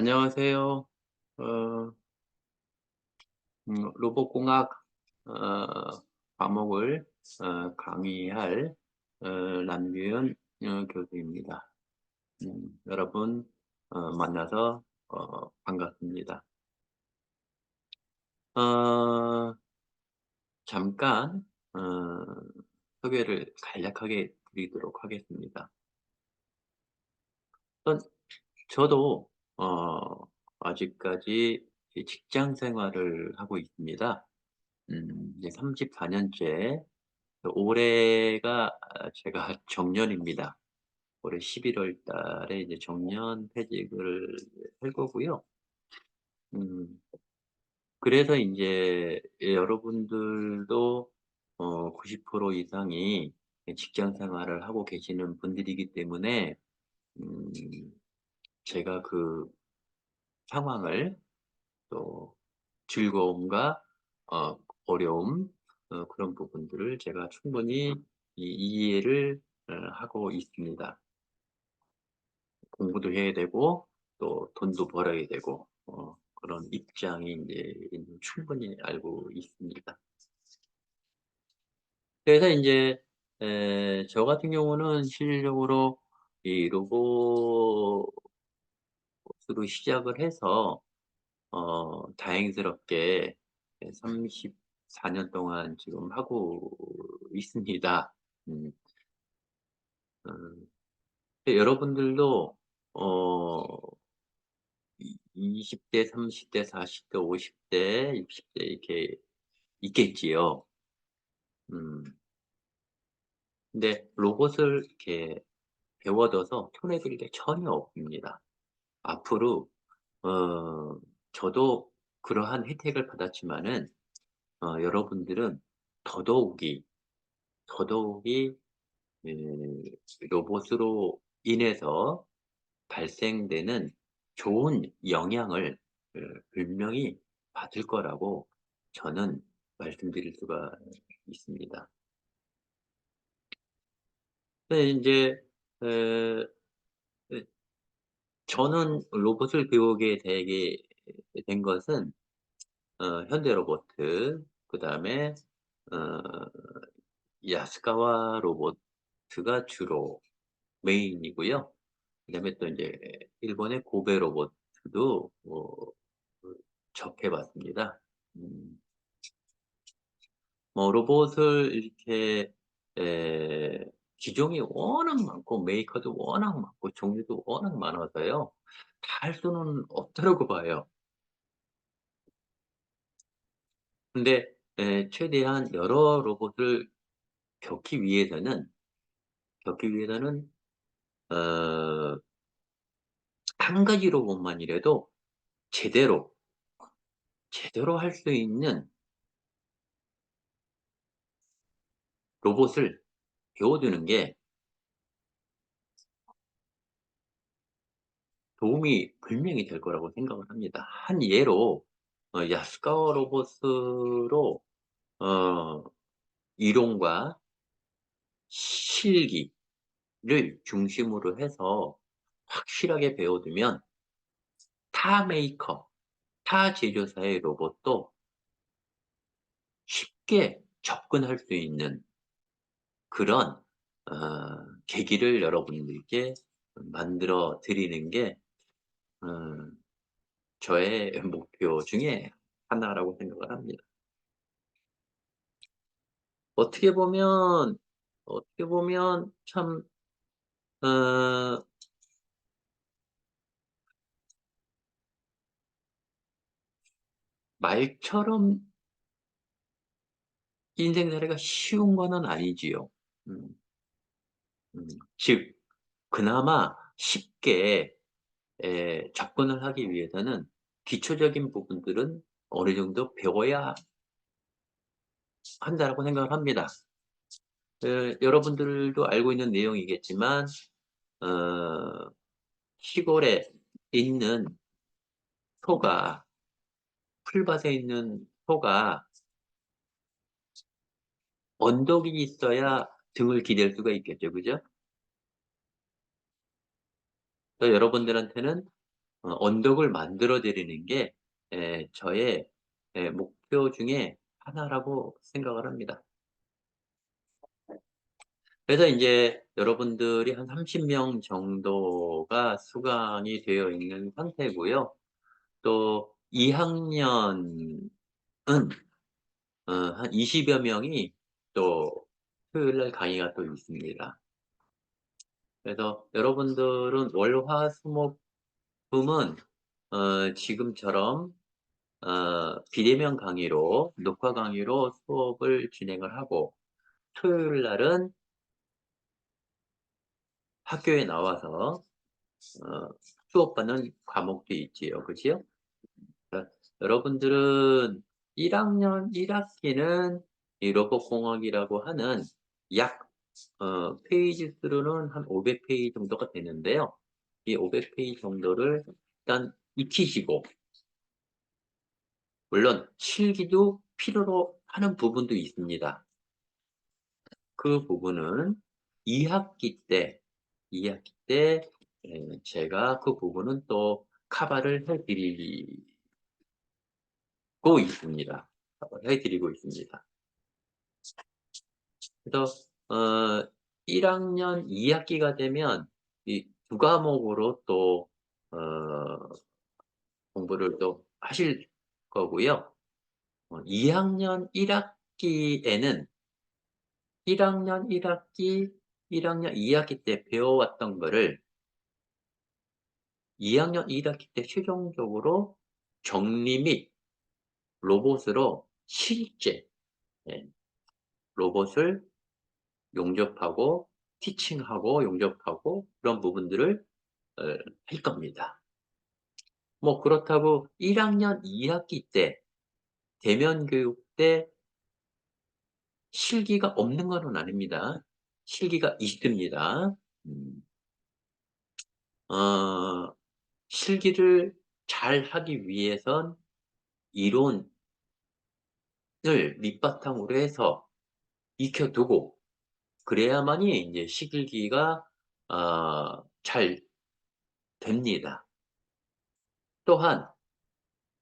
안녕하세요. 어, 로봇공학 과목을 강의할 남규현 교수입니다. 여러분 만나서 반갑습니다. 어, 잠깐 어, 소개를 간략하게 드리도록 하겠습니다. 우선 저도 아직까지 이 직장 생활을 하고 있습니다. 이제 34년째. 올해가 제가 정년입니다. 올해 11월 달에 이제 정년 퇴직을 할 거고요. 음 그래서 인제 여러분들도 90% 이상이 직장 생활을 하고 계시는 분들이기 때문에 음 제가 그 상황을, 또 즐거움과 어 어려움, 그런 부분들을 제가 충분히 이해를 하고 있습니다. 공부도 해야 되고 또 돈도 벌어야 되고 그런 입장이 인제 충분히 알고 있습니다. 그래서 인제 저 같은 경우는 실질적으로 이 로봇으로 시작을 해서 다행스럽게 34년 동안 지금 하고 있습니다. 음 음. 여러분들도 어 이 20 대, 30 대, 40 대, 50 대, 60대 이렇게 있겠지요. 음. 근데 로봇을 이렇게 배워둬서 손해볼 게 전혀 없습니다. 앞으로 어 저도 그러한 혜택을 받았지만은 여러분들은 더더욱이, 더더욱이 로봇으로 인해서 발생되는 좋은 영향을 분명히 받을 거라고 저는 말씀드릴 수가 있습니다. 근데 인제 에 에 저는 로봇을 배우게 되게 된 것은 현대로보트, 그다음에 어 야스카와 로보트가 주로 메인이고요. 그다음에 또 인제 일본의 고베 로보트도 그 접해 봤습니다. 음 로봇을 이렇게 에 기종이 워낙 많고 메이커도 워낙 많고 종류도 워낙 많아서요. 다 할 수는 없다고 봐요. 근데 최대한 여러 로봇을 겪기 위해서는 어 한 가지 로봇만이라도 제대로, 제대로 할 수 있는 로봇을 배워두는 게 도움이 분명히 될 거라고 생각을 합니다. 한 예로 야스카와 로봇으로 어 이론과 실기를 중심으로 해서 확실하게 배워두면 타 메이커, 타 제조사의 로봇도 쉽게 접근할 수 있는 그런 계기를 여러분들께 만들어 드리는 게 음 저의 목표 중에 하나라고 생각을 합니다. 어떻게 보면, 어떻게 보면 참 어 말처럼 인생살이가 쉬운 거는 아니지요. 음 즉 그나마 쉽게 접근을 하기 위해서는 기초적인 부분들은 어느 정도 배워야 한다라고 생각을 합니다. 여러분들도 알고 있는 내용이겠지만 어 시골에 있는 소가, 풀밭에 있는 소가 언덕이 있어야 등을 기댈 수가 있겠죠. 그죠? 여러분들한테는 언덕을 만들어 드리는 게 저의 목표 중에 하나라고 생각을 합니다. 그래서 인제 여러분들이 한 30명 정도가 수강이 되어 있는 상태고요. 또 2 학년은 한 20여 명이 또 토요일 날 강의가 또 있습니다. 그래서 여러분들은 월, 화, 수, 목, 금은 지금처럼 비대면 강의로 녹화 강의로 수업을 진행을 하고 토요일 날은 학교에 나와서 어 수업받는 과목도 있지요. 그지요? 그러니까 여러분들은 1 학년 1 학기는 이 로봇공학이라고 하는 약 페이지 수로는 한 500 페이지 정도가 되는데요. 이 500 페이지 정도를 일단 익히시고, 물론 실기도 필요로 하는 부분도 있습니다. 그 부분은 2 학기 때 2 학기 때 제가 그 부분은 또 커버를 해 드리고 있습니다. 커버를 해 드리고 있습니다. 그래서 1 학년 2 학기가 되면 이 두 과목으로 또 어 공부를 또 하실 거고요. 2 학년 1 학기에는 1 학년 1 학기, 1 학년 2 학기 때 배워왔던 거를 2 학년 1 학기 때 최종적으로 정리 및 로봇으로 실제, 예, 로봇을 용접하고 티칭하고 용접하고 그런 부분들을 어 할 겁니다. 뭐 그렇다고 1 학년 2 학기 때 대면 교육 때 실기가 없는 거는 아닙니다. 실기가 있습니다. 음. 어 실기를 잘하기 위해선 이론을 밑바탕으로 해서 익혀 두고 그래야만이 인제 실기가 잘 됩니다. 또한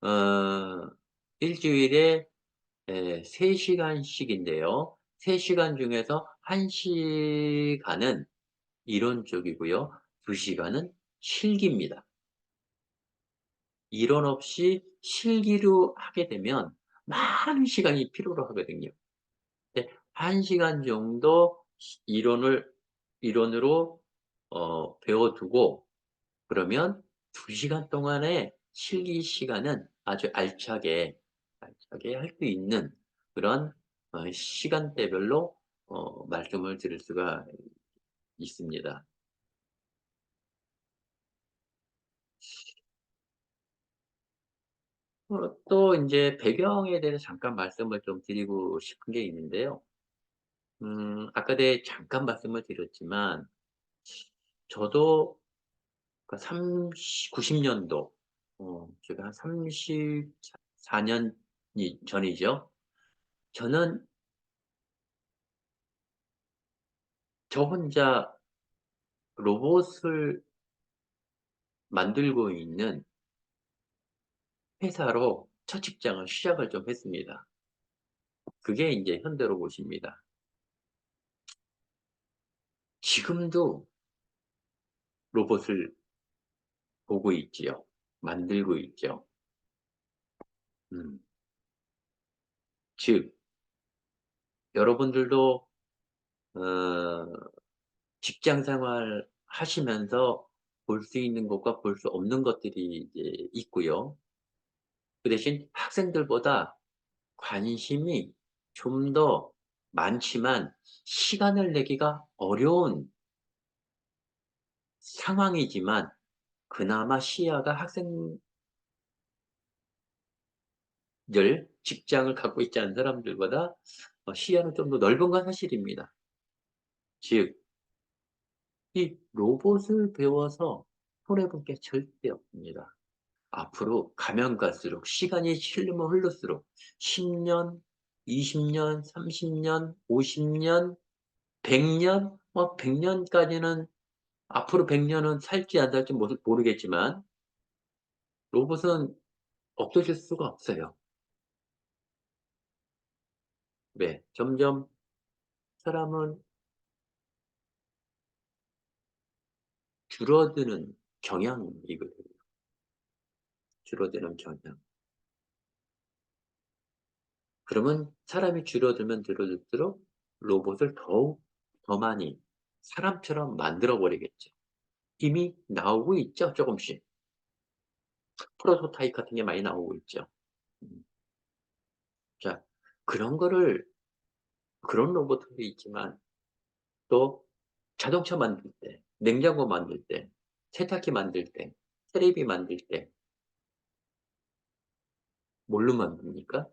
어 일 주일에 3 시간씩인데요. 3 시간 중에서 1 시간은 이론 쪽이고요. 2 시간은 실기입니다. 이론 없이 실기로 하게 되면 많은 시간이 필요로 하거든요. 근데 1 시간 정도 이론으로 배워 두고 그러면 2 시간 동안의 실기 시간은 아주 알차게 할 수 있는 그런 시간대별로 말씀을 드릴 수가 있습니다. 또 인제 배경에 대해서 잠깐 말씀을 좀 드리고 싶은 게 있는데요. 아까 잠깐 말씀을 드렸지만 저도 그 90 년도 제가 한 34 년이 전이죠. 저는 저 혼자 로봇을 만들고 있는 회사로 첫 직장을 시작을 좀 했습니다. 그게 인제 현대로봇입니다. 지금도 로봇을 보고 있지요. 만들고 있죠. 음. 즉 여러분들도 어 직장 생활 하시면서 볼 수 있는 것과 볼 수 없는 것들이 이제 있고요. 그 대신 학생들보다 관심이 좀 더 많지만 시간을 내기가 어려운 상황이지만 그나마 시야가 학생들 직장을 갖고 있지 않은 사람들보다 시야는 좀 더 넓은 건 사실입니다. 즉 이 로봇을 배워서 손해 볼 게 절대 없습니다. 앞으로 가면 갈수록 시간이 흐르면 흐를수록 10 년, 20 년, 30 년, 50 년, 100 년, 100 년까지는 앞으로 100 년은 살지 안 살지 모르겠지만 로봇은 없어질 수가 없어요. 네. 점점 사람은 줄어드는 경향이거든요. 줄어드는 경향. 그러면 사람이 줄어들면 줄어들수록 로봇을 더욱 더 많이 사람처럼 만들어 버리겠죠. 이미 나오고 있죠, 조금씩. 프로토타입 같은 게 많이 나오고 있죠. 음. 자, 그런 거를 그런 로봇들이 있지만 또 자동차 만들 때, 냉장고 만들 때, 세탁기 만들 때, 테레비 만들 때 뭘로 만듭니까?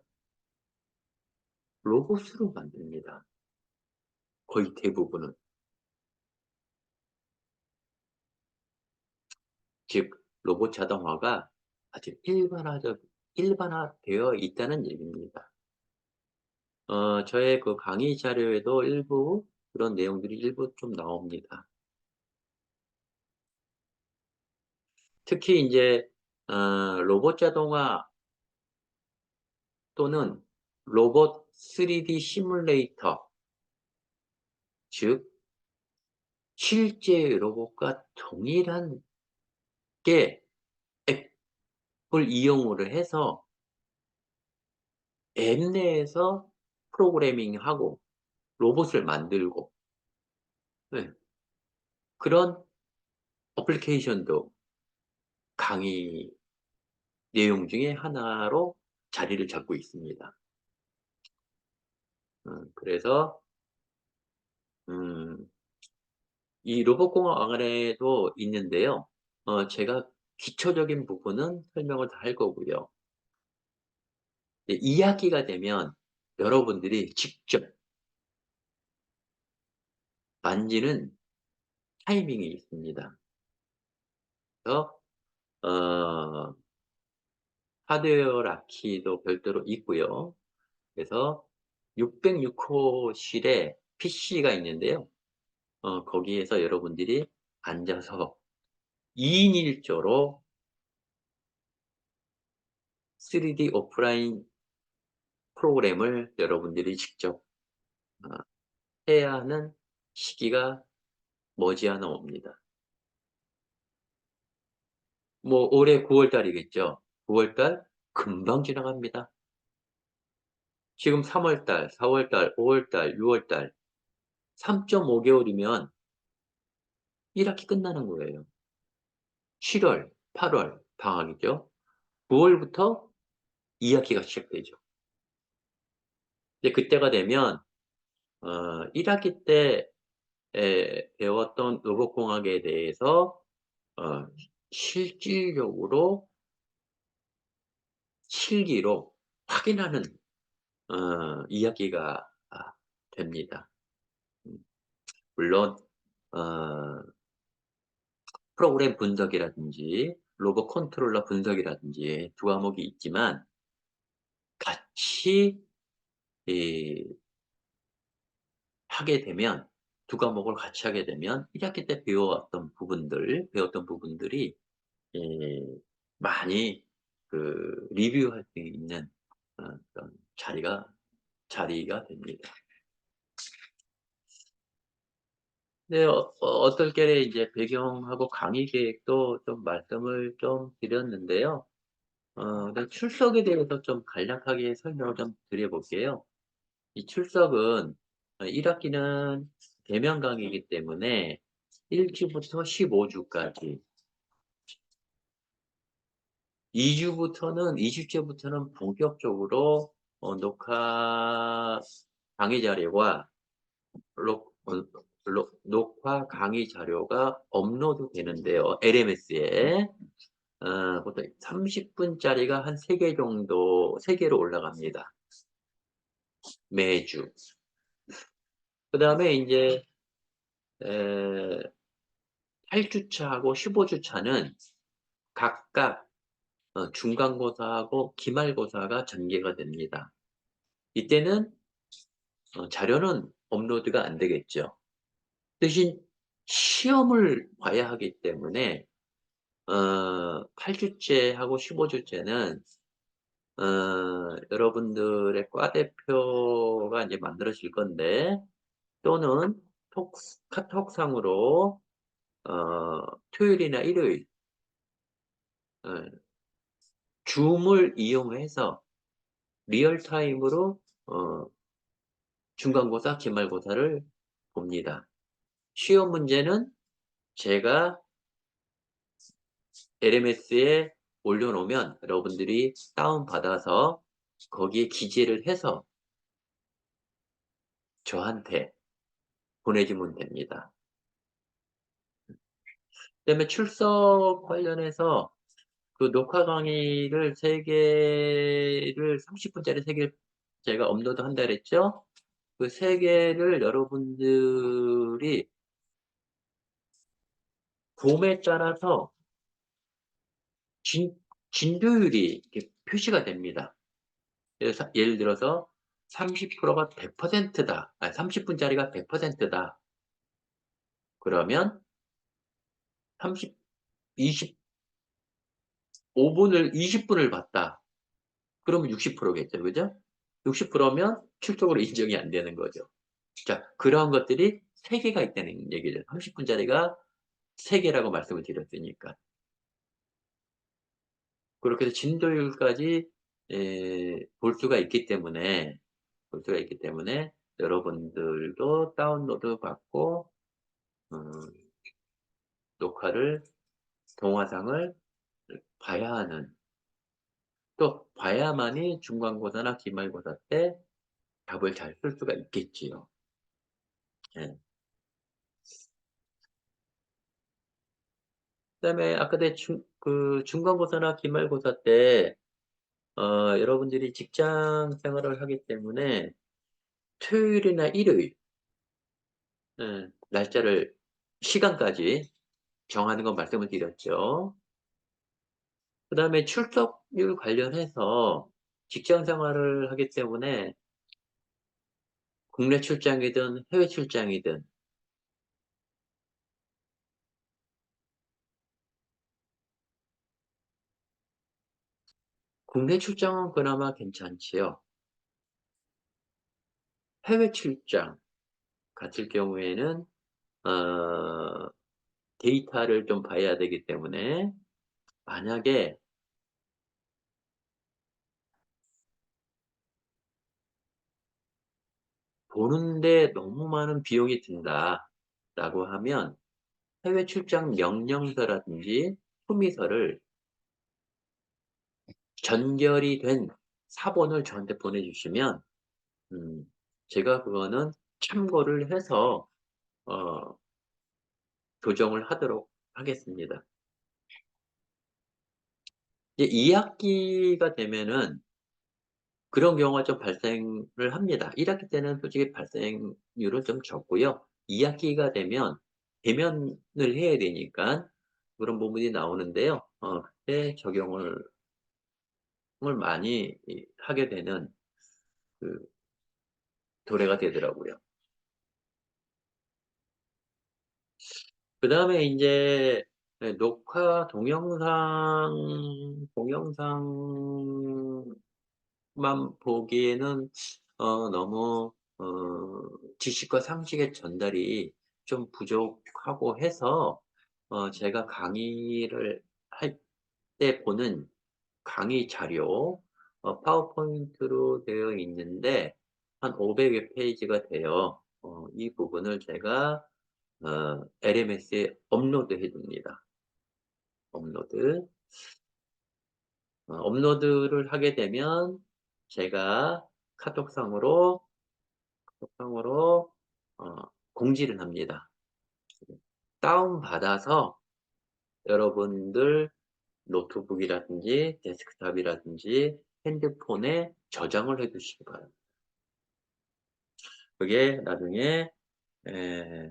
로봇으로 만듭니다. 거의 대부분은. 즉 로봇 자동화가 아주 일반화되어 있다는 얘기입니다. 저의 그 강의 자료에도 일부 그런 내용들이 일부 좀 나옵니다. 특히 인제 로봇 자동화 또는 로봇 3D 시뮬레이터, 즉 실제 로봇과 동일한 게 앱을 이용을 해서 앱 내에서 프로그래밍하고 로봇을 만들고, 네, 그런 어플리케이션도 강의 내용 중에 하나로 자리를 잡고 있습니다. 그래서 음 이 로봇공학 안에도 있는데요. 제가 기초적인 부분은 설명을 다 할 거고요. 이제 이야기가 되면 여러분들이 직접 만지는 타이밍이 있습니다. 그래서 어 하드웨어 락키도 별도로 있고요. 그래서 606호실에 PC가 있는데요. 거기에서 여러분들이 앉아서 2인 1조로 3D 오프라인 프로그램을 여러분들이 직접 어 해야 하는 시기가 머지않아 옵니다. 뭐 올해 9월 달이겠죠. 9월 달 금방 지나갑니다. 지금 3월 달, 4월 달, 5월 달, 6월 달 3.5 개월이면 1 학기 끝나는 거예요. 7 월, 8월 방학이죠. 9 월부터 2 학기가 시작되죠. 이제 그때가 되면 1 학기 때 배웠던 로봇공학에 대해서 어 실질적으로 실기로 확인하는 이야기가 됩니다. 음 물론 어 프로그램 분석이라든지 로봇 컨트롤러 분석이라든지 두 과목이 있지만 같이 이 하게 되면 두 과목을 같이 하게 되면 1 학기 때 배웠던 부분들이 예 많이 그 리뷰할 수 있는 그런 자리가 됩니다. 네. 어떨결에 이제 배경하고 강의 계획도 좀 말씀을 좀 드렸는데요. 네, 출석에 대해서 좀 간략하게 설명을 좀 드려 볼게요. 이 출석은 1 학기는 대면 강의이기 때문에 1 주부터 15 주까지, 2 주째부터는 본격적으로 녹화 강의 자료와 록 어 녹화 강의 자료가 업로드되는데요, LMS에. 보통 30 분짜리가 한 3개 정도, 3 개로 올라갑니다, 매주. 그다음에 인제 에 8 주차하고 15 주차는 각각 중간고사하고 기말고사가 전개가 됩니다. 이때는 자료는 업로드가 안 되겠죠. 대신 시험을 봐야 하기 때문에 8주째하고 15주째는 여러분들의 과대표가 이제 만들어질 건데, 또는 카톡상으로 토요일이나 일요일 어 줌을 이용해서 리얼타임으로 중간고사, 기말고사를 봅니다. 시험 문제는 제가 LMS에 올려놓으면 여러분들이 다운받아서 거기에 기재를 해서 저한테 보내주면 됩니다. 그다음에 출석 관련해서 그 녹화 강의를 3개를 30분짜리 3개 제가 업로드한다 그랬죠? 그 3개를 여러분들이 봄에 따라서 진 진도율이 이렇게 표시가 됩니다. 그래서 예를 들어서 30%가 100%다. 30분짜리가 100%다. 그러면 30 25분을 20분을 봤다. 그러면 60%겠죠. 그죠? 60%면 출석으로 인정이 안 되는 거죠. 자, 그러한 것들이 3개가 있다는 얘기죠. 30분짜리가 3개라고 말씀을 드렸으니까. 그렇게 해서 진도율까지 볼 수가 있기 때문에 여러분들도 다운로드 받고 음 녹화를 동영상을 봐야 하는, 또 봐야만이 중간고사나 기말고사 때 답을 잘 쓸 수가 있겠지요. 예. 그다음에 아까 중간고사나 기말고사 때 여러분들이 직장 생활을 하기 때문에 토요일이나 일요일 날짜를 시간까지 정하는 건 말씀을 드렸죠. 그다음에 출석률 관련해서 직장 생활을 하기 때문에 국내 출장이든 해외 출장이든 국내 출장은 그나마 괜찮지요. 해외 출장 같을 경우에는 어 데이터를 좀 봐야 되기 때문에, 만약에 보는데 너무 많은 비용이 든다라고 하면 해외 출장 명령서라든지 품의서를 전결이 된 사본을 저한테 보내주시면 제가 그거는 참고를 해서 어 조정을 하도록 하겠습니다. 이제 2학기가 되면은 그런 경우가 좀 발생을 합니다. 1학기 때는 솔직히 발생률은 좀 적고요. 2학기가 되면 대면을 해야 되니까 그런 부분이 나오는데요. 그때 적용을 많이 하게 되는 그 도래가 되더라고요. 그다음에 인제 녹화 동영상만 보기에는 너무 지식과 상식의 전달이 좀 부족하고 해서 제가 강의를 할 때 보는 강의 자료 파워포인트로 되어 있는데 한 500여 페이지가 돼요. 이 부분을 제가 LMS에 업로드해 줍니다. 업로드. 업로드를 하게 되면 제가 카톡상으로 카톡상으로 어 공지를 합니다. 다운받아서 여러분들 노트북이라든지 데스크톱이라든지 핸드폰에 저장을 해 두시기 바랍니다. 그게 나중에 에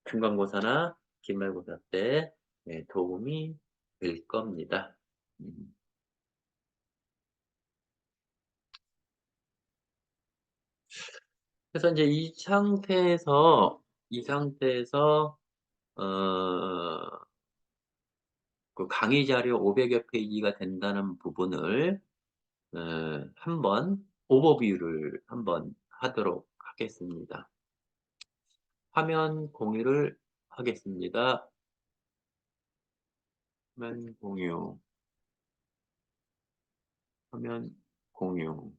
중간고사나 기말고사 때 도움이 될 겁니다. 음. 그래서 인제 이 상태에서 어 그 강의 자료 500여 페이지가 된다는 부분을 한번 오버뷰를 한번 하도록 하겠습니다. 화면 공유를 하겠습니다. 화면 공유, 화면 공유.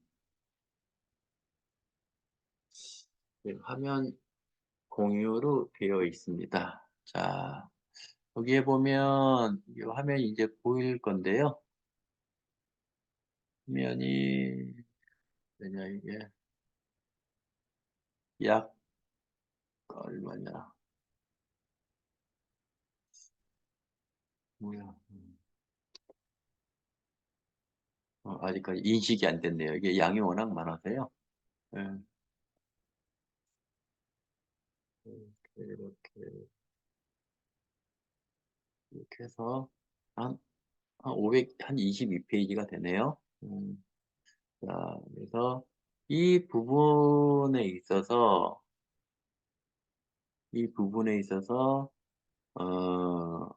네, 화면 공유로 되어 있습니다. 자, 여기에 보면 이 화면이 이제 보일 건데요. 화면이 뭐냐 이게 약 얼마냐 뭐야 아직까지 인식이 안 됐네요. 이게 양이 워낙 많아서요. 예, 이렇게 해서 한, 한 500, 한 22페이지가 되네요. 자, 그래서 이 부분에 있어서 이 부분에 있어서 어,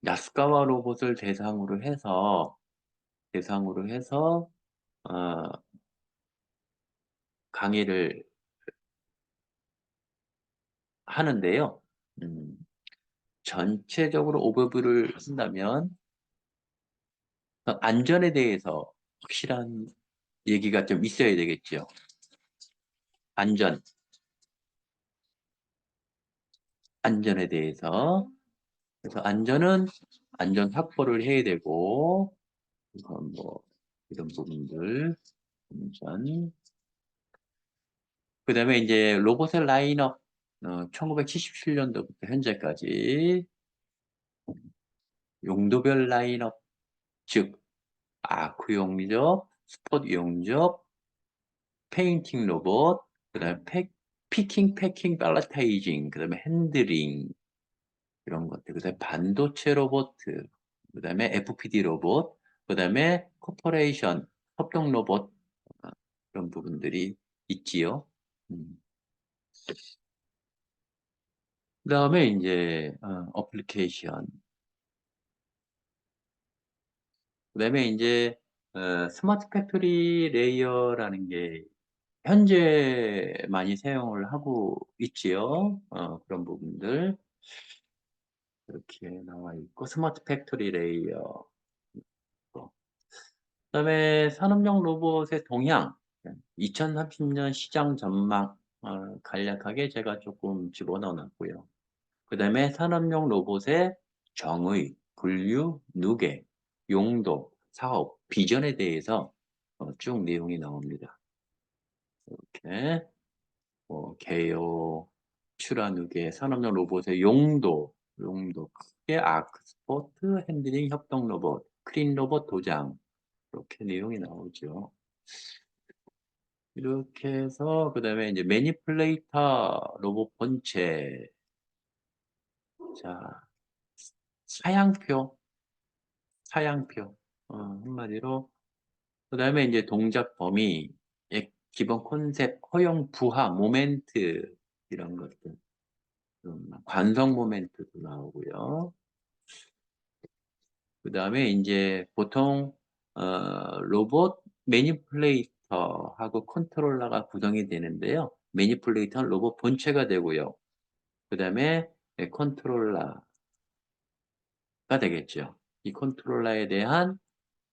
야스카와 로봇을 대상으로 해서 어, 강의를 하는데요. 음, 전체적으로 오버뷰를 한다면 안전에 대해서 확실한 얘기가 좀 있어야 되겠죠. 안전, 안전에 대해서. 그래서 안전 확보를 해야 되고, 우선 뭐 이런 부분들 안전. 그다음에 이제 로봇의 라인업 1977년도부터 현재까지 용도별 라인업, 즉 아크 용접, 스포츠 용접, 페인팅 로봇, 그다음에 피킹, 패킹, 팔레타이징, 그다음에 핸들링 이런 것들, 그다음에 반도체 로봇, 그다음에 FPD 로봇, 그다음에 코퍼레이션 협동 로봇 그런 부분들이 있지요. 음. 그다음에 이제 어플리케이션, 그다음에 이제 스마트 팩토리 레이어라는 게 현재 많이 사용을 하고 있지요. 그런 부분들 이렇게 나와 있고 스마트 팩토리 레이어. 그다음에 산업용 로봇의 동향, 2030년 시장 전망 간략하게 제가 조금 집어넣어 놨고요. 그다음에 산업용 로봇의 정의, 분류, 누계, 용도, 사업, 비전에 대해서 쭉 내용이 나옵니다. 이렇게 개요, 추라누계, 산업용 로봇의 용도 크게 아크, 스포트, 핸들링, 협동 로봇, 클린 로봇, 도장 이렇게 내용이 나오죠. 이렇게 해서 그다음에 이제 매니플레이터 로봇 본체, 자 사양표, 사양표 한마디로 그다음에 이제 동작 범위, 기본 컨셉, 허용 부하, 모멘트 이런 것들, 관성 모멘트도 나오고요. 그다음에 이제 보통 로봇 매니플레이터하고 컨트롤러가 구성이 되는데요. 매니플레이터는 로봇 본체가 되고요. 그다음에 컨트롤러가 되겠죠. 이 컨트롤러에 대한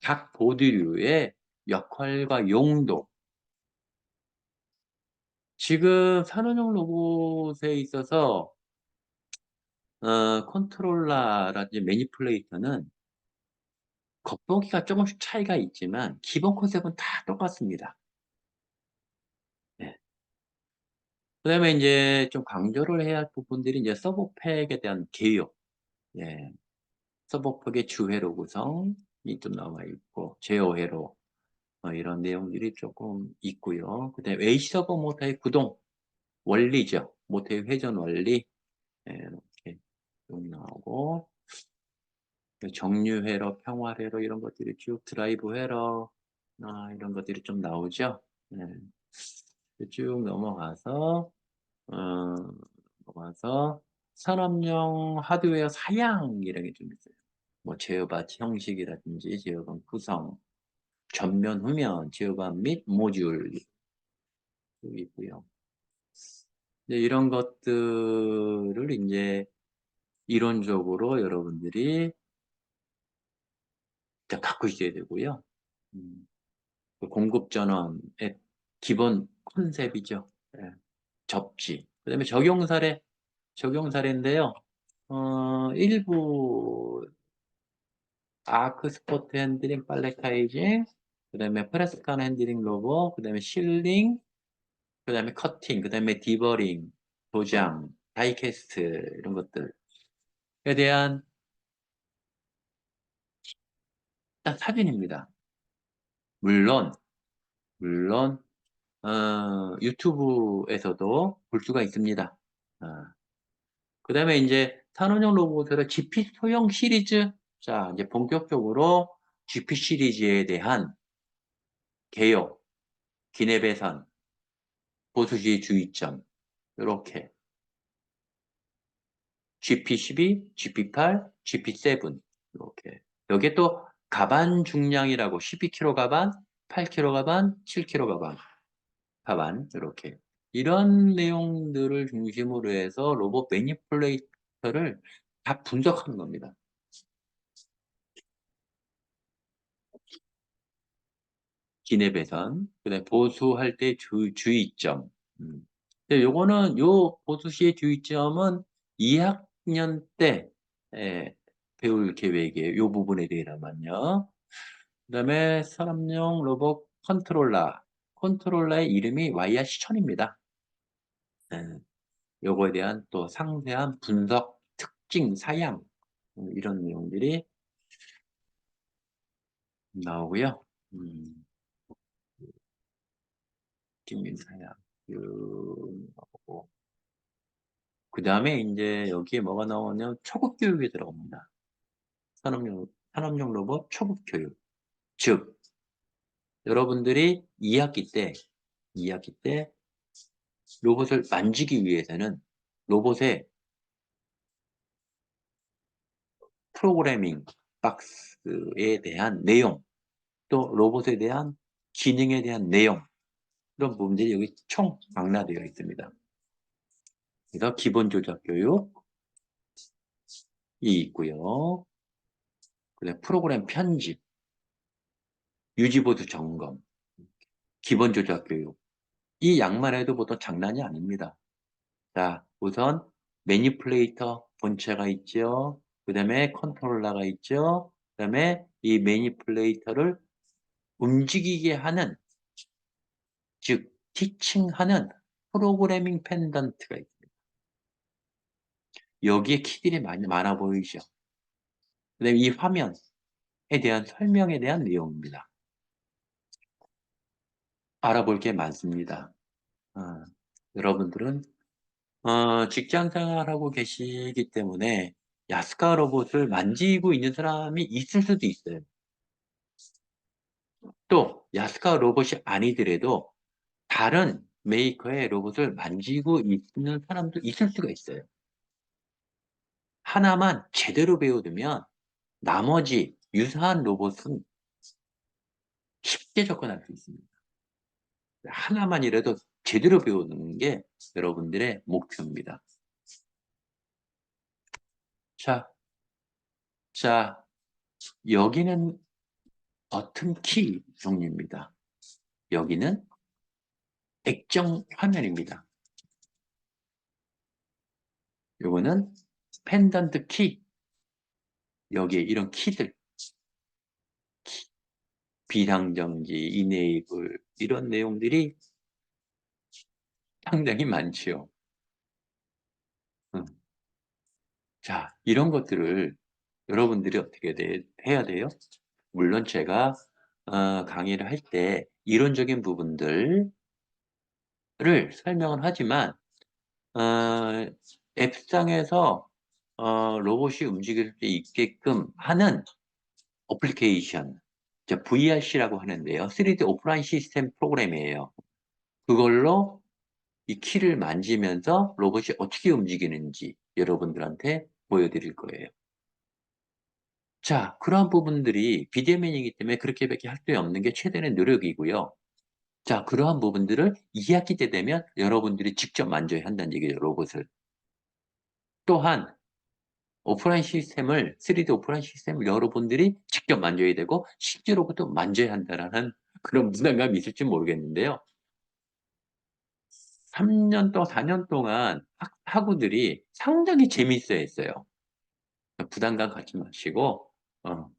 각 보드류의 역할과 용도. 지금 산업용 로봇에 있어서 컨트롤러라든지 매니플레이터는 겉보기가 조금씩 차이가 있지만 기본 컨셉은 다 똑같습니다. 네. 그다음에 이제 좀 강조를 해야 할 부분들이 이제 서버팩에 대한 개요. 예. 서버팩의 주회로 구성이 좀 나와 있고 제어회로 이런 내용들이 조금 있고요. 그다음에 웨이 서버 모터의 구동 원리죠. 모터의 회전 원리 이렇게 좀 나오고 정류회로, 평활회로 이런 것들이 쭉 드라이브 회로 이런 것들이 좀 나오죠. 네. 쭉 넘어가서 산업용 하드웨어 사양이라는 게 좀 있어요. 뭐 제어받 형식이라든지 제어받 구성, 전면, 후면, 제어받 및 모듈 있고요. 이런 것들을 이제 이론적으로 여러분들이 갖고 있어야 되고요. 그 공급 전원의 기본 컨셉이죠. 예, 접지. 그다음에 적용 사례인데요. 일부 아크 스포트 핸들링 팔레타이징, 그다음에 프레스칸 핸들링 로버, 그다음에 실링, 그다음에 커팅, 그다음에 디버링, 도장, 다이캐스트 이런 것들에 대한 딱 사진입니다. 물론 물론 유튜브에서도 볼 수가 있습니다. 그 다음에 이제 산업용 로봇의 GP 소형 시리즈. 자, 이제 본격적으로 GP 시리즈에 대한 개요, 기내배선, 보수지의 주의점, 이렇게 GP12, GP8, GP7 이렇게. 여기에 또 가반 중량이라고 12kg 가반, 8kg 가반, 7kg 가반 이렇게. 이런 내용들을 중심으로 해서 로봇 매니플레이터를 다 분석하는 겁니다. 기내배선, 그다음에 보수할 때 주의점. 근데 요거는 요 보수 시의 주의점은 2학년 때 배울 계획이에요. 요 부분에 대해서만요. 그다음에 산업용 로봇 컨트롤러. 컨트롤러의 이름이 YRC1000입니다. 요거에 대한 또 상세한 분석, 특징, 사양 이런 내용들이 나오고요. 특징, 사양 나오고. 그 다음에 이제 여기에 뭐가 나오냐면 초급 교육이 들어갑니다. 산업용 로봇 초급 교육. 즉, 여러분들이 2학기 때 로봇을 만지기 위해서는 로봇의 프로그래밍 박스에 대한 내용, 또 로봇에 대한 기능에 대한 내용, 이런 부분들이 여기 총 망라되어 있습니다. 그래서 기본 조작 교육이 있고요. 그다음 프로그램 편집, 유지보수 점검, 기본 조작 교육. 이 양만 해도 보통 장난이 아닙니다. 자, 우선 매니플레이터 본체가 있죠. 그 다음에 컨트롤러가 있죠. 그 다음에 이 매니플레이터를 움직이게 하는, 즉 티칭하는 프로그래밍 펜던트가 있습니다. 여기에 키들이 많아 보이죠. 그 다음에 이 화면에 대한 설명에 대한 내용입니다. 알아볼 게 많습니다. 어, 여러분들은 직장 생활하고 계시기 때문에 야스카 로봇을 만지고 있는 사람이 있을 수도 있어요. 또 야스카 로봇이 아니더라도 다른 메이커의 로봇을 만지고 있는 사람도 있을 수가 있어요. 하나만 제대로 배워두면 나머지 유사한 로봇은 쉽게 접근할 수 있습니다. 하나만이라도 제대로 배우는 게 여러분들의 목표입니다. 자, 자, 여기는 버튼 키 종류입니다. 여기는 액정 화면입니다. 요거는 펜던트 키. 여기에 이런 키들, 비상전기, 이네이블 이런 내용들이 상당히 많지요. 자, 이런 것들을 여러분들이 어떻게 해야 돼요? 물론 제가 강의를 할 때 이론적인 부분들을 설명을 하지만 앱상에서 로봇이 움직일 수 있게끔 하는 어플리케이션, VRC라고 하는데요. 3D 오프라인 시스템 프로그램이에요. 그걸로 이 키를 만지면서 로봇이 어떻게 움직이는지 여러분들한테 보여드릴 거예요. 자, 그러한 부분들이 비대면이기 때문에 그렇게밖에 할 수 없는 게 최대의 노력이고요. 자, 그러한 부분들을 2학기 때 되면 여러분들이 직접 만져야 한다는 얘기죠, 로봇을. 또한 오프라인 시스템을, 3D 오프라인 시스템을 여러분들이 직접 만져야 되고 실제로부터 만져야 한다는 그런 부담감이 있을지 모르겠는데요. 3년 동안, 4년 동안 학우들이 상당히 재미있어 했어요. 부담감 갖지 마시고, 어,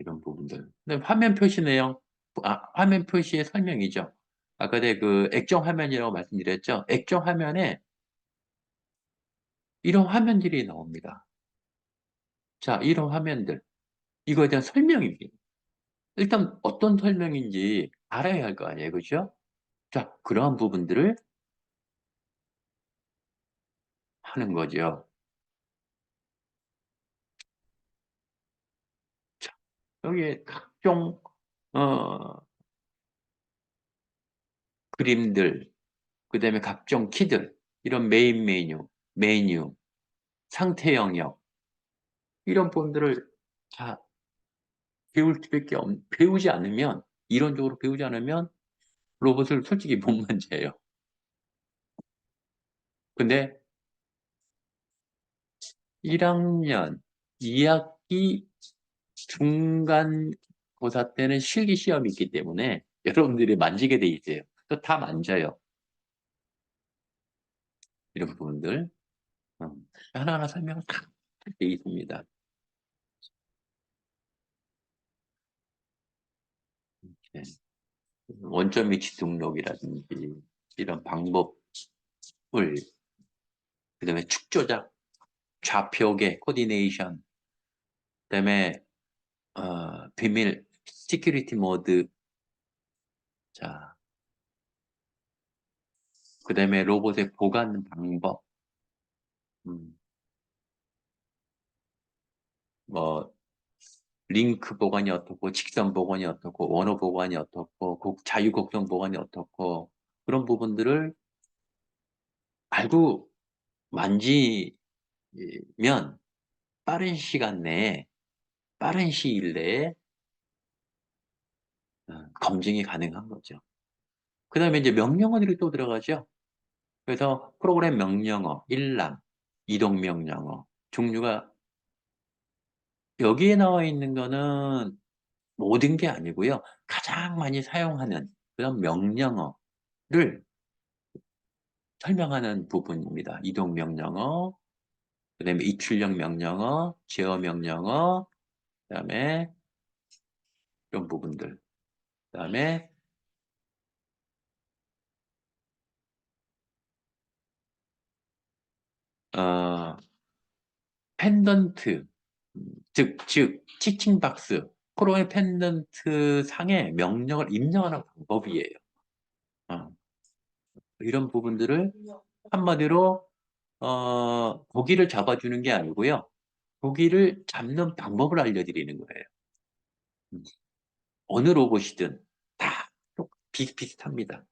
이런 부분들. 근데 화면 표시 내용, 화면 표시의 설명이죠. 아까 전에 그 액정 화면이라고 말씀드렸죠. 액정 화면에 이런 화면들이 나옵니다. 자, 이런 화면들. 이거에 대한 설명입니다. 일단 어떤 설명인지 알아야 할 거 아니에요. 그죠? 자, 그러한 부분들을 하는 거죠. 자, 여기에 각종, 어, 그림들, 그 다음에 각종 키들, 이런 메뉴, 상태 영역, 이런 부분들을 다 배우지 않으면, 이론적으로 배우지 않으면 로봇을 솔직히 못 만져요. 근데 1학년, 2학기 중간고사 때는 실기 시험이 있기 때문에 여러분들이 만지게 돼 있어요. 또 다 만져요. 이런 부분들. 하나하나 설명을 다 돼 있습니다. 네. 원점 위치 등록이라든지 이런 방법을, 그 다음에 축 조작, 좌표계, 코디네이션, 그 다음에 비밀, 시큐리티 모드, 자, 그 다음에 로봇의 보관 방법, 음, 뭐 링크 보관이 어떻고, 직선 보관이 어떻고, 원어 보관이 어떻고, 자유 곡선 보관이 어떻고, 그런 부분들을 알고 만지면 빠른 시간 내에, 빠른 시일 내에 검증이 가능한 거죠. 그 다음에 이제 명령어들이 또 들어가죠. 그래서 프로그램 명령어, 일람, 이동 명령어, 종류가 여기에 나와 있는 거는 모든 게 아니고요. 가장 많이 사용하는 그런 명령어를 설명하는 부분입니다. 이동 명령어, 그다음에 이출력 명령어, 제어 명령어, 그다음에 이런 부분들. 그다음에 어, 펜던트, 즉 티칭박스, 프로의 펜던트 상에 명령을 입력하는 방법이에요. 어, 이런 부분들을 한마디로 고기를 잡아주는 게 아니고요. 고기를 잡는 방법을 알려드리는 거예요. 음, 어느 로봇이든 다 비슷비슷합니다.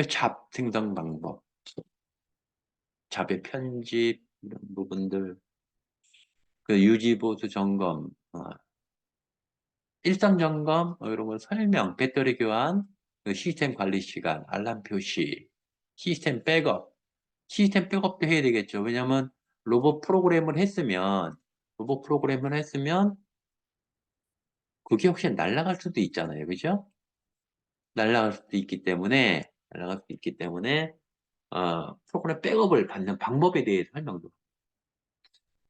잡 생성 방법, 잡의 편집 이런 부분들, 그 유지 보수 점검, 일상 점검 이런 거 설명, 배터리 교환, 그 시스템 관리 시간, 알람 표시, 시스템 백업, 시스템 백업도 해야 되겠죠. 왜냐하면 로봇 프로그램을 했으면 그게 혹시 날아갈 수도 있잖아요, 그죠? 날아갈 수도 있기 때문에 프로그램 백업을 받는 방법에 대해 설명도.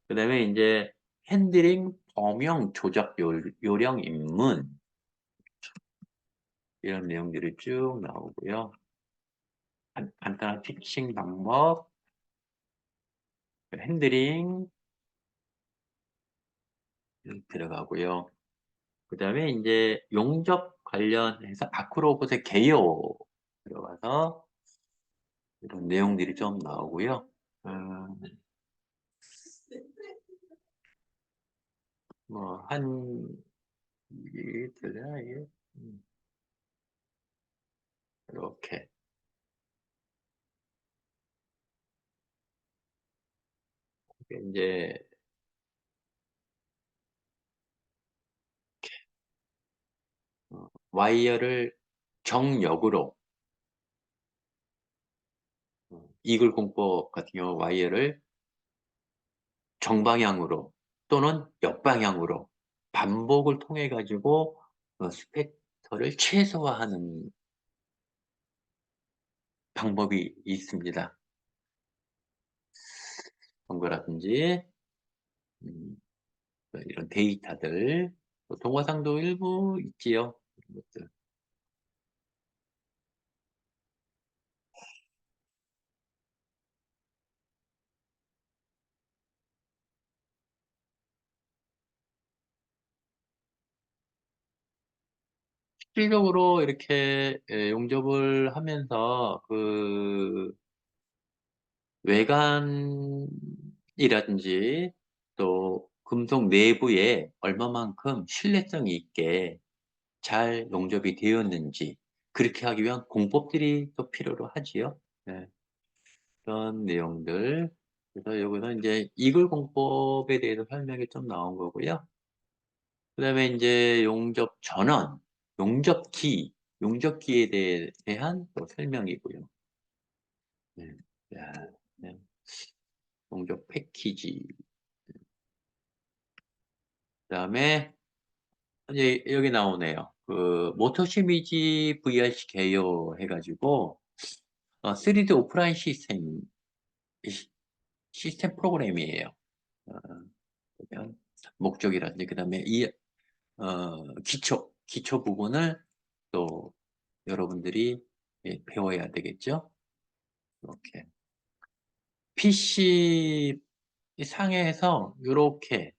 그 다음에 이제 핸들링, 범용, 조작 요령 입문 이런 내용들이 쭉 나오고요. 간단한 피칭 방법, 핸들링 들어가고요. 그 다음에 이제 용접 관련해서 아크로봇의 개요 들어가서 이런 내용들이 좀 나오고요. 음, 뭐, 이게 되려나, 이게? 이렇게 이제 와이어를 정역으로 이글 공법 같은 경우 와이어를 정방향으로 또는 역방향으로 반복을 통해 가지고 스펙터를 최소화하는 방법이 있습니다. 그런 거라든지 음, 이런 데이터들 동화상도 일부 있지요. 이런 것들. 실질적으로 이렇게 용접을 하면서 그 외관이라든지 또 금속 내부에 얼마만큼 신뢰성이 있게 잘 용접이 되었는지 그렇게 하기 위한 공법들이 또 필요로 하지요. 네, 그런 내용들. 그래서 여기는 이제 이글 공법에 대해서 설명이 좀 나온 거고요. 그다음에 이제 용접 전원, 용접기, 용접기에 대한 또 설명이고요. 네. 야, 네. 용접 패키지. 그다음에 이제 여기 나오네요. 그 모토시미지 VRC 개요 해가지고 3D 오프라인 시스템 프로그램이에요. 어, 그러면 목적이라든지 그다음에 이 기초 부분을 또 여러분들이 배워야 되겠죠. 이렇게 PC 상에서 이렇게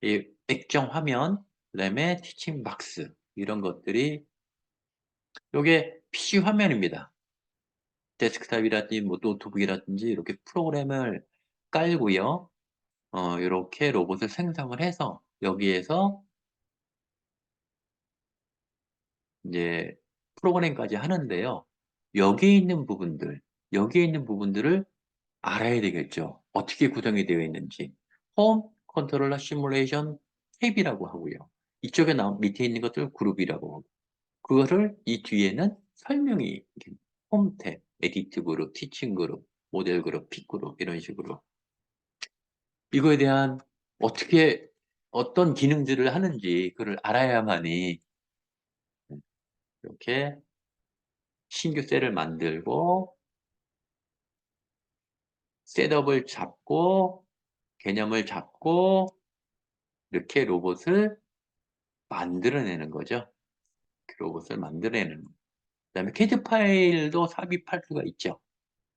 이 액정 화면, 그다음에 티칭 박스 이런 것들이 요게 PC 화면입니다. 데스크탑이라든지 뭐 노트북이라든지 이렇게 프로그램을 깔고요. 이렇게 로봇을 생성을 해서 여기에서 이제 프로그램까지 하는데요. 여기에 있는 부분들을 알아야 되겠죠. 어떻게 구성이 되어 있는지. 홈 컨트롤러 시뮬레이션 탭이라고 하고요. 이쪽에 밑에 있는 것들 그룹이라고 하고. 그거를 이 뒤에는 설명이 홈 탭, 에디트 그룹, 티칭 그룹, 모델 그룹, 픽 그룹 이런 식으로 이거에 대한 어떻게 어떤 기능들을 하는지 그걸 알아야만이 이렇게 신규 셀을 만들고 셋업을 잡고 개념을 잡고 이렇게 로봇을 만들어내는 거죠. 그 로봇을 만들어내는 거. 그다음에 캐드 파일도 삽입할 수가 있죠.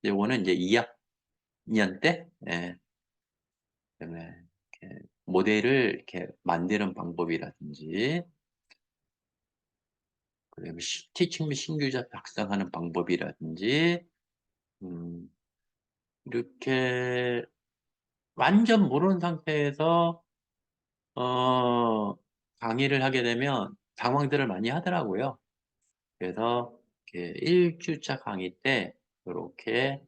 이거는 이제 2학년 때 그다음에 이렇게 모델을 이렇게 만드는 방법이라든지 그다음에 티칭 및 신규자 작성하는 방법이라든지 음, 이렇게 완전 모르는 상태에서 강의를 하게 되면 당황들을 많이 하더라고요. 그래서 이렇게 1주차 강의 때 이렇게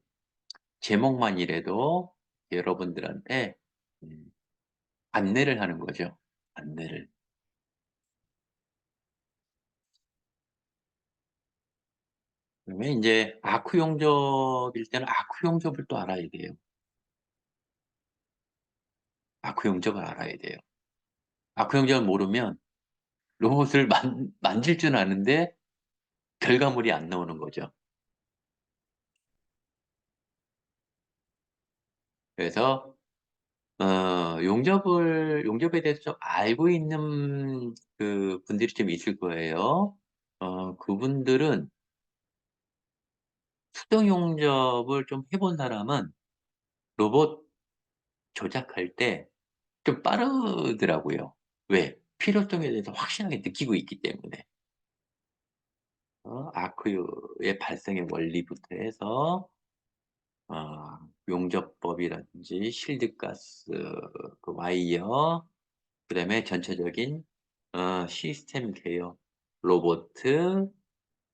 제목만이라도 여러분들한테 음, 안내를 하는 거죠. 안내를. 그러면 이제 아크 용접일 때는 아크 용접을 또 알아야 돼요. 아크 용접을 알아야 돼요. 아크 용접을 모르면 로봇을 만질 줄 아는데 결과물이 안 나오는 거죠. 그래서 용접에 대해서 좀 알고 있는 그 분들이 좀 있을 거예요. 그분들은 수동 용접을 좀 해본 사람은 로봇 조작할 때 좀 빠르더라고요. 왜? 필요성에 대해서 확실하게 느끼고 있기 때문에. 아크의 발생의 원리부터 해서 용접법이라든지 실드가스, 그 와이어, 그다음에 전체적인 시스템 개요, 로보트,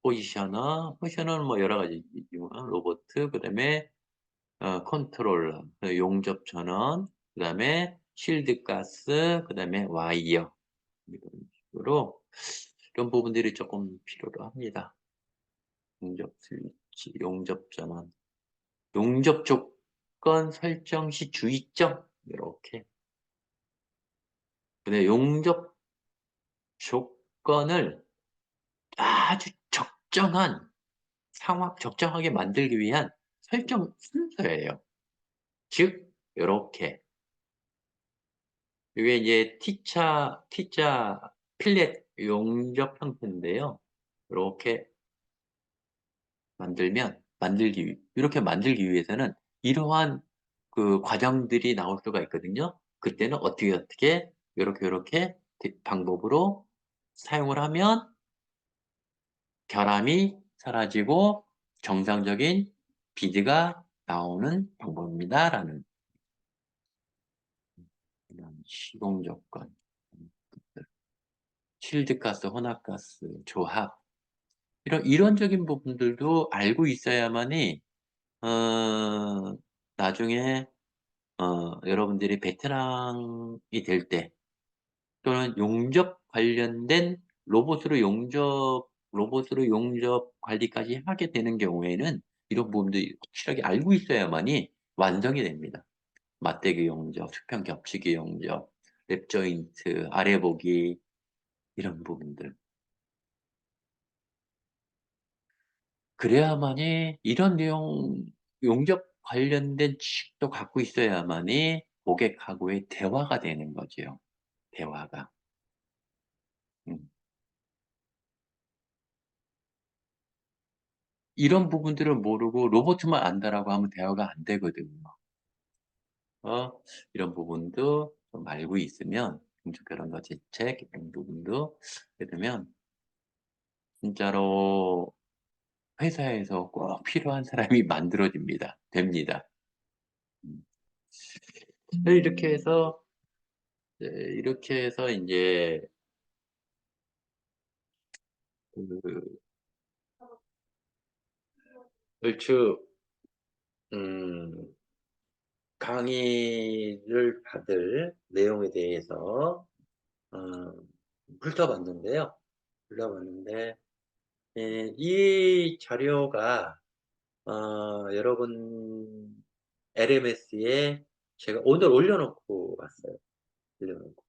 포지셔너는 뭐 여러 가지 있지만 로봇, 그다음에 컨트롤러, 용접 전원, 그다음에 실드 가스, 그다음에 와이어, 이런 식으로 이런 부분들이 조금 필요로 합니다. 용접 스위치, 용접 전원, 용접 조건 설정 시 주의점, 이렇게. 근데 용접 조건을 아주 적정하게 만들기 위한 설정 순서예요. 즉 요렇게 이게 이제 T자 필렛 용접 형태인데요. 요렇게 이렇게 만들기 위해서는 이러한 그 과정들이 나올 수가 있거든요. 그때는 어떻게 요렇게 방법으로 사용을 하면 결함이 사라지고 정상적인 비드가 나오는 방법입니다라는 이런 시공 조건, 실드가스, 혼합가스 조합, 이런 이론적인 부분들도 알고 있어야만이 나중에 여러분들이 베테랑이 될 때, 또는 용접 관련된 로봇으로 용접 관리까지 하게 되는 경우에는 이런 부분들이 확실하게 알고 있어야만이 완성이 됩니다. 맞대기 용접, 수평 겹치기 용접, 랩 조인트, 아래 보기, 이런 부분들. 그래야만이 이런 내용, 용접 관련된 지식도 갖고 있어야만이 고객하고의 대화가 되는 거지요. 대화가. 음. 이런 부분들을 모르고 로봇만 안다라고 하면 대화가 안 되거든요. 이런 부분도 좀 알고 있으면 중소기업과 대책 이런 부분도 되면 진짜로 회사에서 꼭 필요한 사람이 만들어집니다. 됩니다. 음. 이렇게 해서 이제 그 얼추 음, 강의를 받을 내용에 대해서 어, 훑어봤는데요. 훑어봤는데 이 자료가 여러분 LMS에 제가 오늘 올려놓고 왔어요. 올려놓고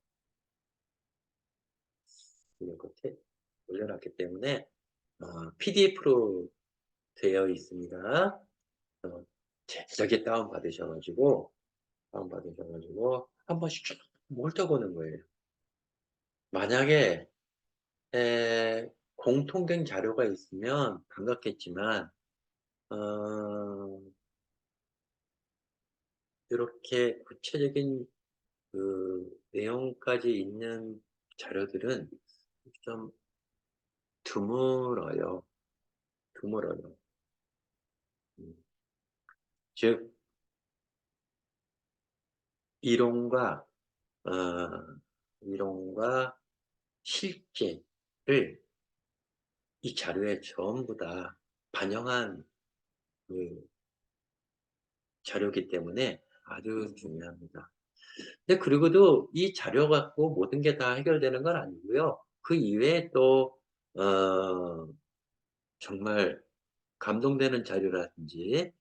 올려놨기 때문에 PDF로 되어 있습니다. 제작에 다운받으셔가지고 한 번씩 쭉 훑어보는 거예요. 만약에 공통된 자료가 있으면 반갑겠지만 이렇게 구체적인 그 내용까지 있는 자료들은 좀 드물어요. 드물어요. 음. 즉 이론과 어, 이론과 실제를 이 자료에 전부 다 반영한 그 자료이기 때문에 아주 중요합니다. 근데 그리고도 이 자료 갖고 모든 게 다 해결되는 건 아니고요. 그 이외에 또 정말 감동되는 자료라든지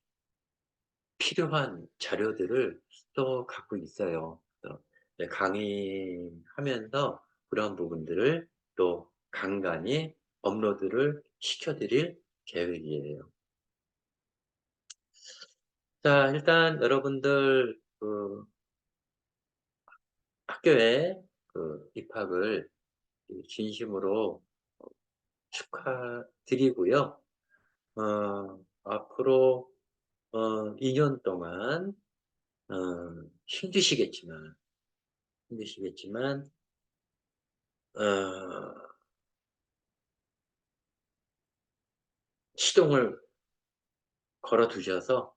필요한 자료들을 또 갖고 있어요. 네, 강의하면서 그런 부분들을 또 간간히 업로드를 시켜드릴 계획이에요. 자, 일단 여러분들 학교에 입학을 진심으로 축하드리고요. 앞으로 2년 동안 어, 힘드시겠지만 힘드시겠지만 어, 시동을 걸어 두셔서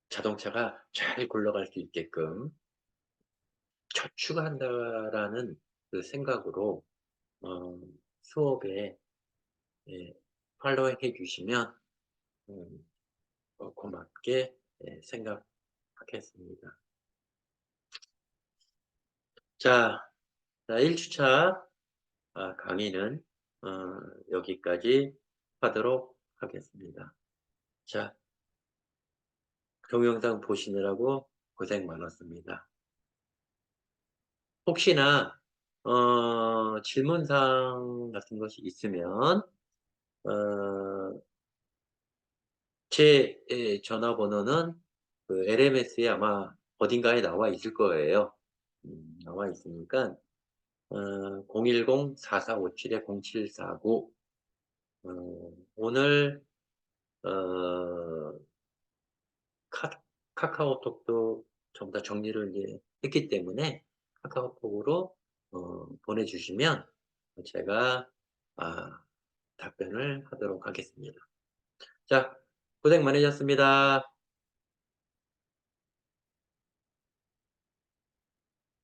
자동차가 잘 굴러갈 수 있게끔 저축한다라는 그 생각으로 어, 수업에 예, 팔로우 해 주시면 음 고맙게 생각하겠습니다. 자, 1 주차 강의는 어 여기까지 하도록 하겠습니다. 자, 동영상 보시느라고 고생 많았습니다. 혹시나 질문사항 같은 것이 있으면 어 제 전화번호는 그 LMS에 아마 어딘가에 나와 있을 거예요. 나와 있으니까 010-4457-0749 오늘 어 카 카카오톡도 전부 다 정리를 이제 했기 때문에 카카오톡으로 보내주시면 제가 답변을 하도록 하겠습니다. 자, 고생 많으셨습니다.